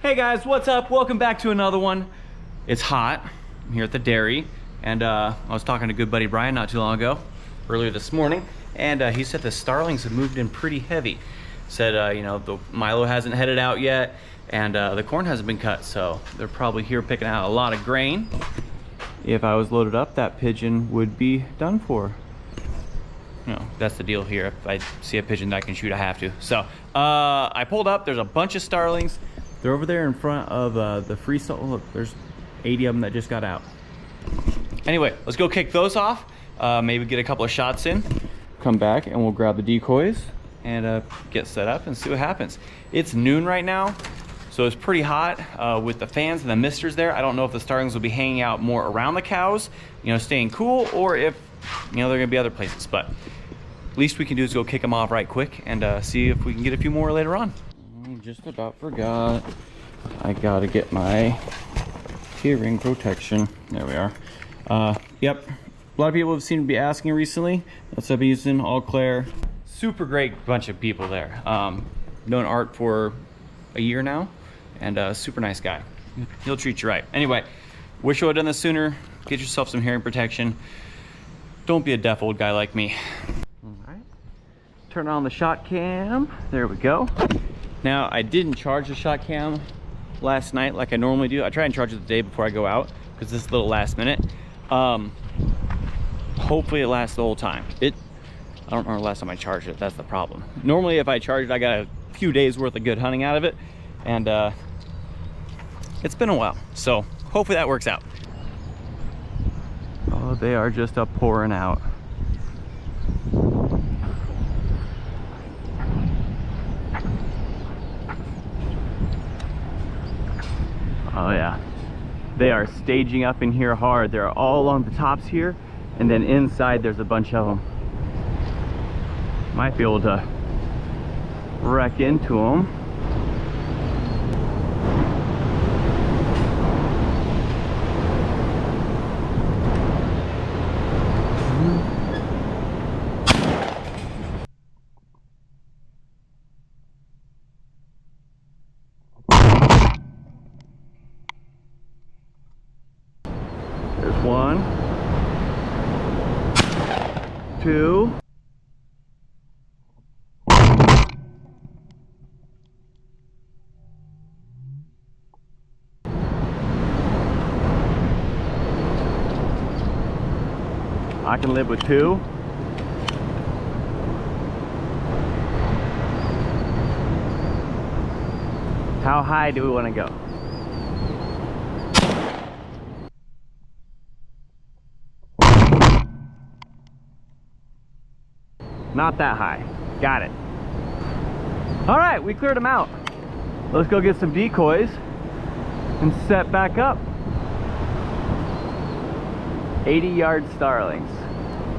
Hey guys, what's up? Welcome back to another one. It's hot. I'm here at the dairy, and I was talking to good buddy Brian not too long ago, earlier this morning, and he said the starlings have moved in pretty heavy. Said, you know, the Milo hasn't headed out yet, and the corn hasn't been cut, so they're probably here picking out a lot of grain. If I was loaded up, that pigeon would be done for. You know, that's the deal here. If I see a pigeon that I can shoot, I have to. So I pulled up. There's a bunch of starlings. They're over there in front of the freestall. Look, there's 80 of them that just got out. Anyway, let's go kick those off. Maybe get a couple of shots in. Come back and we'll grab the decoys and get set up and see what happens. It's noon right now, so it's pretty hot with the fans and the misters there. I don't know if the starlings will be hanging out more around the cows, you know, staying cool, or if, you know, they're gonna be other places. But least we can do is go kick them off right quick and see if we can get a few more later on. Just about forgot. I gotta get my keyring protection. There we are. Yep. A lot of people have seemed to be asking recently. That's what I've been using, All Claire. Super great bunch of people there. Known Art for a year now, and a super nice guy. He'll treat you right. Anyway, wish I would have done this sooner. Get yourself some hearing protection. Don't be a deaf old guy like me. All right. Turn on the shot cam. There we go. Now, I didn't charge the shot cam last night like I normally do. I try and charge it the day before I go out because this is a little last minute. Hopefully it lasts the whole time. I don't remember the last time I charged it. That's the problem. Normally if I charge it, I got a few days worth of good hunting out of it, and it's been a while, so hopefully that works out. Oh, they are just pouring out. Oh yeah, they are staging up in here hard. They're all along the tops here, and then inside there's a bunch of them. Might be able to wreck into them. There's one, two. I can live with two. How high do we want to go? Not that high. Got it. All right, we cleared them out. Let's go get some decoys and set back up. 80-yard starlings.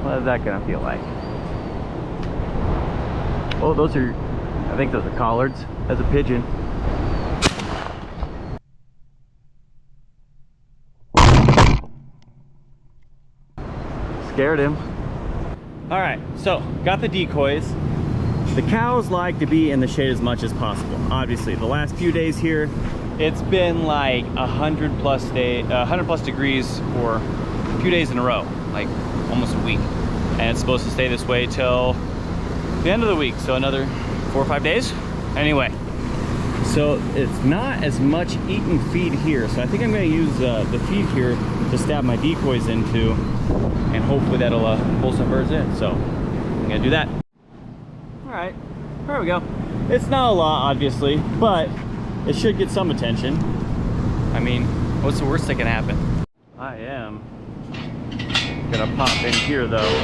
What is that gonna feel like? Oh, those are, I think those are collards. That's a pigeon. Scared him. All right, so got the decoys. The cows like to be in the shade as much as possible. Obviously, the last few days here, it's been like 100 plus degrees for a few days in a row, like almost a week. And it's supposed to stay this way till the end of the week, so another 4 or 5 days. Anyway, so it's not as much eaten feed here, so I think I'm gonna use the feed here to stab my decoys into, and hopefully that'll pull some birds in. So I'm gonna do that. All right, there we go. It's not a lot, obviously, but it should get some attention. I mean, what's the worst that can happen? I am gonna pop in here though.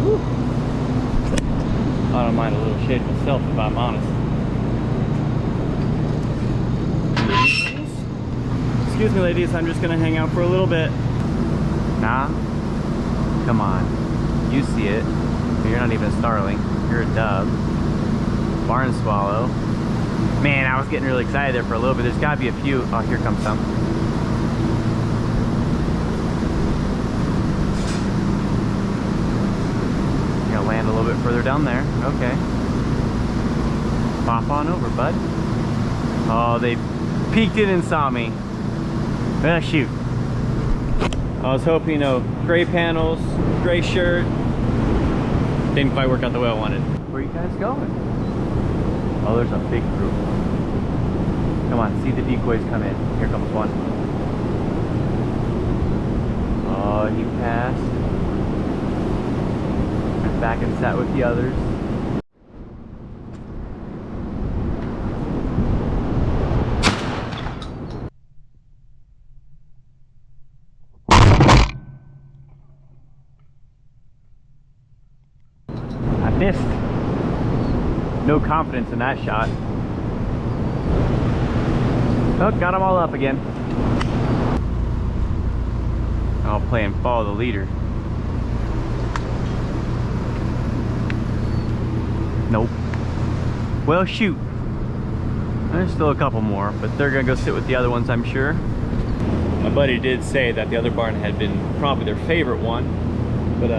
Whew. I don't mind a little shade myself, if I'm honest. Excuse me, ladies, I'm just gonna hang out for a little bit. Nah, come on, you see it. You're not even a starling, you're a dove. Barn swallow. Man, I was getting really excited there for a little bit. There's gotta be a few. Oh, here comes some. You're gonna land a little bit further down there. Okay. Pop on over, bud. Oh, they peeked in and saw me. Ah, shoot. I was hoping, you know, gray panels, gray shirt. Didn't quite work out the way I wanted. Where are you guys going? Oh, there's a big group. Come on, see the decoys come in. Here comes one. Oh, he passed. Went back and sat with the others. I missed. No confidence in that shot. Oh, got them all up again. I'll play and follow the leader. Nope. Well, shoot. There's still a couple more, but they're gonna go sit with the other ones, I'm sure. My buddy did say that the other barn had been probably their favorite one, but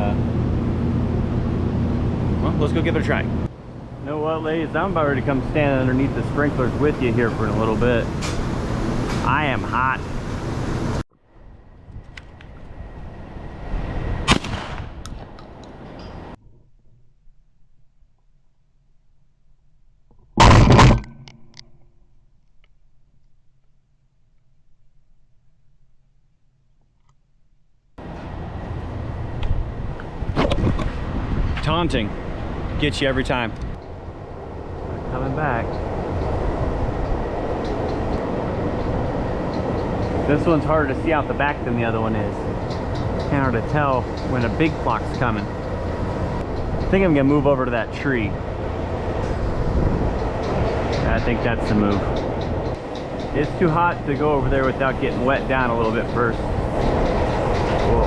well, let's go give it a try. You know what, ladies? I'm about ready to come stand underneath the sprinklers with you here for a little bit. I am hot. Taunting gets you every time. Coming back. This one's harder to see out the back than the other one is. Kind of hard to tell when a big flock's coming. I think I'm gonna move over to that tree. I think that's the move. It's too hot to go over there without getting wet down a little bit first. Whoa.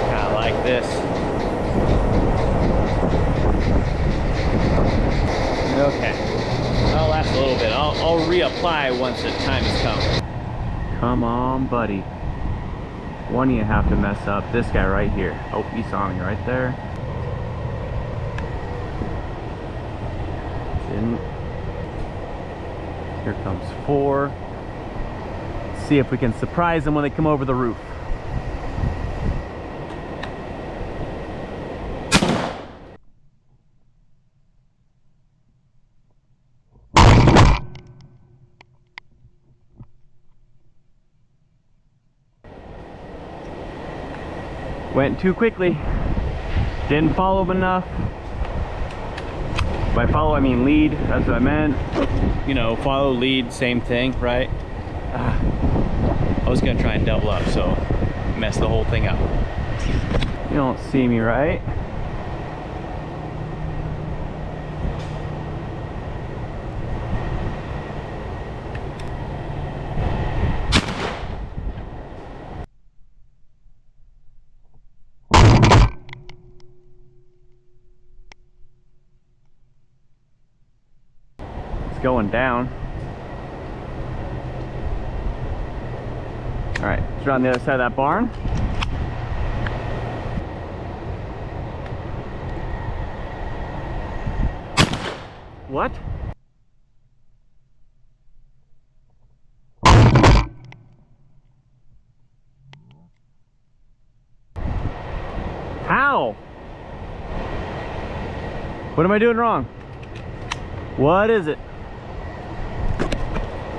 Kinda like this. Okay. I'll last a little bit. I'll reapply once the time has come. Come on, buddy. One of you have to mess up. This guy right here. Oh, he saw me right there. Didn't. Here comes 4. Let's see if we can surprise them when they come over the roof. Went too quickly. Didn't follow him enough. By follow, I mean lead. That's what I meant. You know, follow, lead, same thing, right? I was gonna try and double up, so mess the whole thing up. You don't see me, right? Going down. All right, let's run the other side of that barn. What? How? What am I doing wrong? What is it?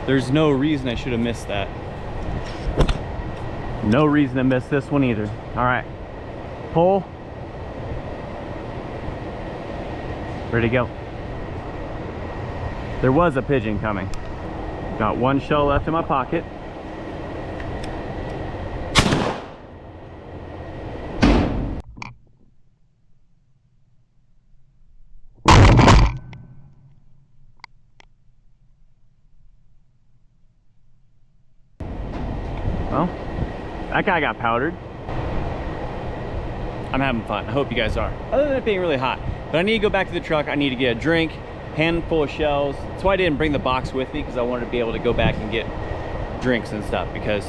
There's no reason I should have missed that. No reason to miss this one either. All right, pull. Ready to go. There was a pigeon coming. Got one shell left in my pocket. Well, that guy got powdered. I'm having fun. I hope you guys are. Other than it being really hot. But I need to go back to the truck. I need to get a drink, handful of shells. That's why I didn't bring the box with me, because I wanted to be able to go back and get drinks and stuff, because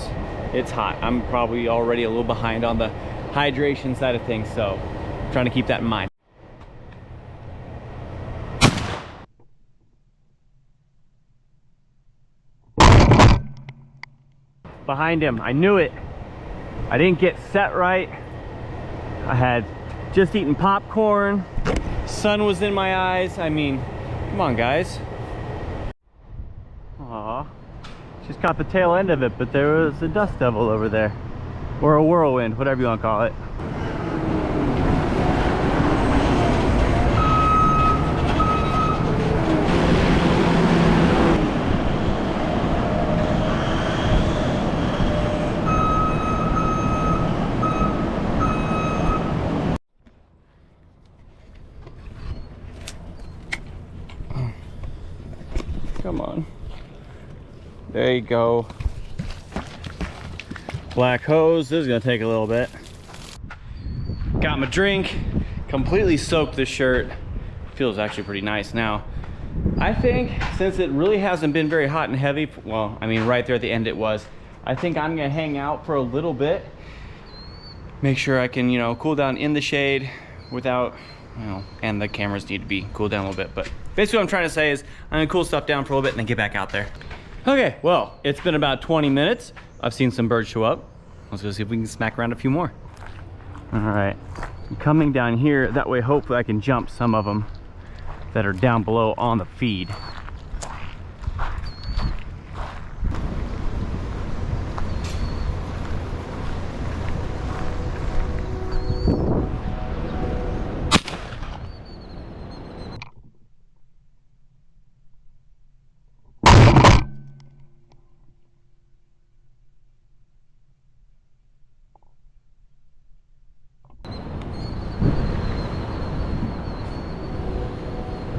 it's hot. I'm probably already a little behind on the hydration side of things, so I'm trying to keep that in mind. behind him. I knew it. I didn't get set right. I had just eaten popcorn. Sun was in my eyes. I mean, come on, guys. Aw, just caught the tail end of it, but there was a dust devil over there. Or a whirlwind, whatever you want to call it. Come on. There you go. Black hose. This is gonna take a little bit. Got my drink. Completely soaked the shirt. Feels actually pretty nice now. I think since it really hasn't been very hot and heavy, well, I mean right there at the end it was, I think I'm gonna hang out for a little bit. Make sure I can, you know, cool down in the shade without, you know, and the cameras need to be cooled down a little bit, but basically what I'm trying to say is I'm gonna cool stuff down for a little bit and then get back out there. Okay, well, it's been about 20 minutes. I've seen some birds show up. Let's go see if we can smack around a few more. All right, I'm coming down here. That way, hopefully I can jump some of them that are down below on the feed.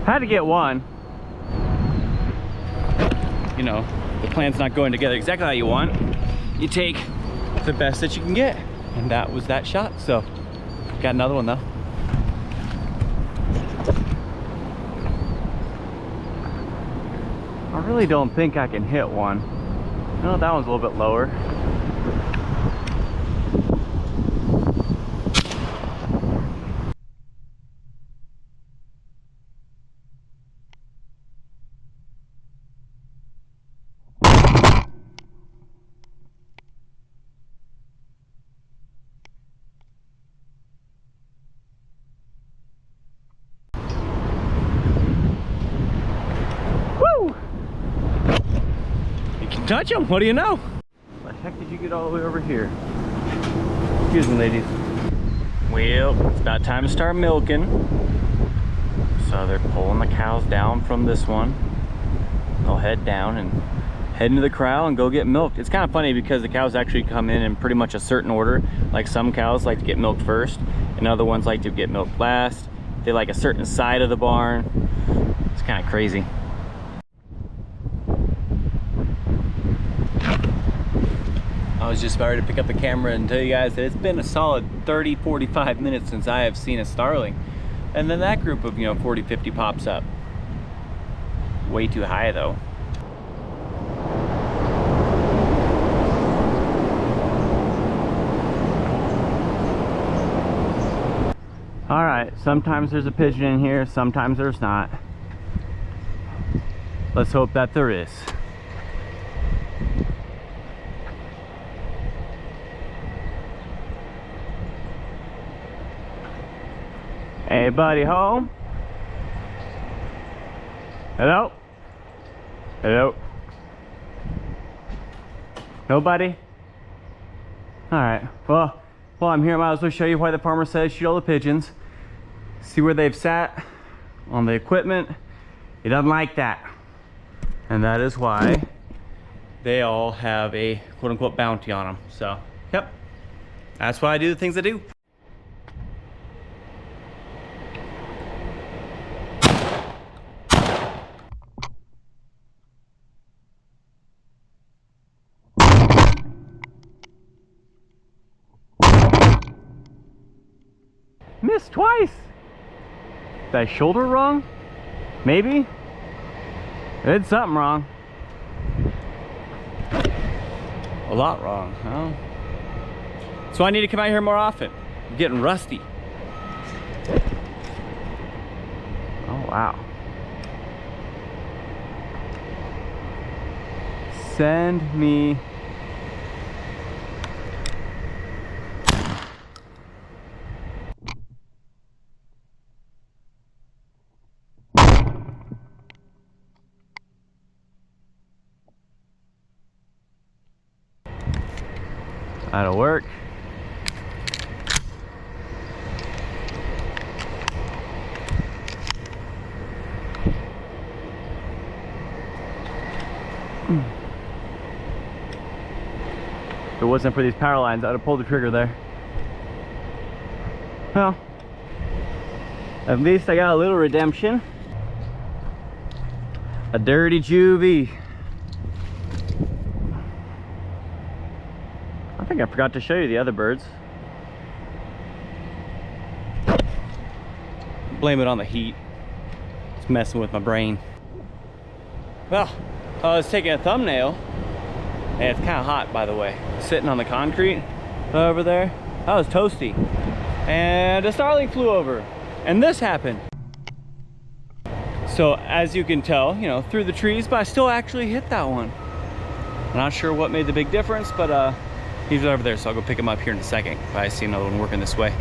Had to get one. You know, the plan's not going together exactly how you want. You take the best that you can get. And that was that shot. So, got another one though. I really don't think I can hit one. No, that one's a little bit lower. Touch them, what do you know? What the heck did you get all the way over here? Excuse me, ladies. Well, it's about time to start milking. So they're pulling the cows down from this one. They'll head down and head into the corral and go get milked. It's kind of funny because the cows actually come in pretty much a certain order. Like some cows like to get milked first, and other ones like to get milked last. They like a certain side of the barn. It's kind of crazy. I was just about ready to pick up the camera and tell you guys that it's been a solid 30-45 minutes since I have seen a starling. And then that group of, you know, 40-50 pops up. Way too high though. All right, sometimes there's a pigeon in here, sometimes there's not. Let's hope that there is. Anybody home? Hello? Hello? Nobody? Alright, well, while I'm here, I might as well show you why the farmer says shoot all the pigeons. See where they've sat on the equipment? He doesn't like that. And that is why they all have a quote-unquote bounty on them. So, yep, that's why I do the things I do. Missed twice. Did I shoulder wrong? Maybe. I did something wrong. A lot wrong, huh? So I need to come out here more often. I'm getting rusty. Oh wow. Send me That'll work. If it wasn't for these power lines, I'd have pulled the trigger there. Well, at least I got a little redemption. A dirty juvie. I think I forgot to show you the other birds. Blame it on the heat. It's messing with my brain. Well, I was taking a thumbnail, and it's kind of hot, by the way. Sitting on the concrete over there. That was toasty. And a starling flew over, and this happened. So as you can tell, you know, through the trees, but I still actually hit that one. I'm not sure what made the big difference, but he's over there, so I'll go pick him up here in a second if I see another one working this way.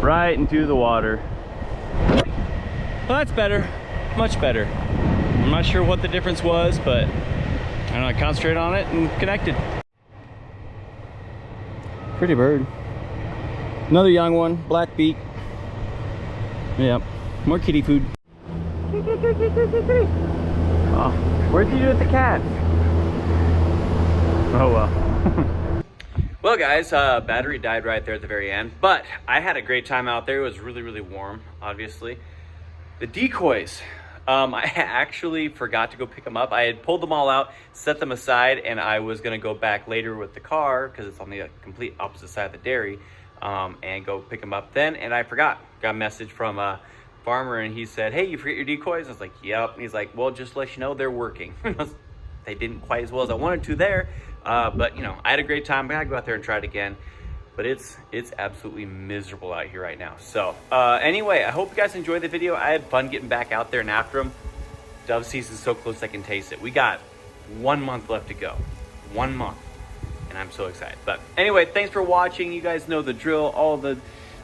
Right into the water. Well, that's better, much better. I'm not sure what the difference was, but I don't know, I concentrated on it and connected. Pretty bird. Another young one, black beak. Yep, more kitty food. Oh, what'd you do with the cat? Oh well. Well guys, battery died right there at the very end, but I had a great time out there. It was really, really warm, obviously. The decoys, I actually forgot to go pick them up. I had pulled them all out, set them aside, and I was gonna go back later with the car, because it's on the complete opposite side of the dairy, and go pick them up then, and I forgot. Got a message from a farmer, and he said, hey, you forget your decoys? I was like, yep. And he's like, well, just to let you know, they're working. They didn't quite as well as I wanted to there. But you know, I had a great time. I gotta go out there and try it again, but it's absolutely miserable out here right now. So anyway, I hope you guys enjoyed the video. I had fun getting back out there and after them. Dove season's so close I can taste it. We got 1 month left to go. 1 month, and I'm so excited. But anyway, thanks for watching. You guys know the drill, all the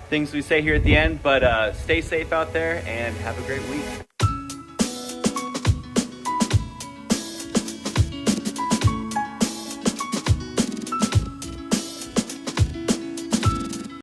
things we say here at the end, but stay safe out there and have a great week.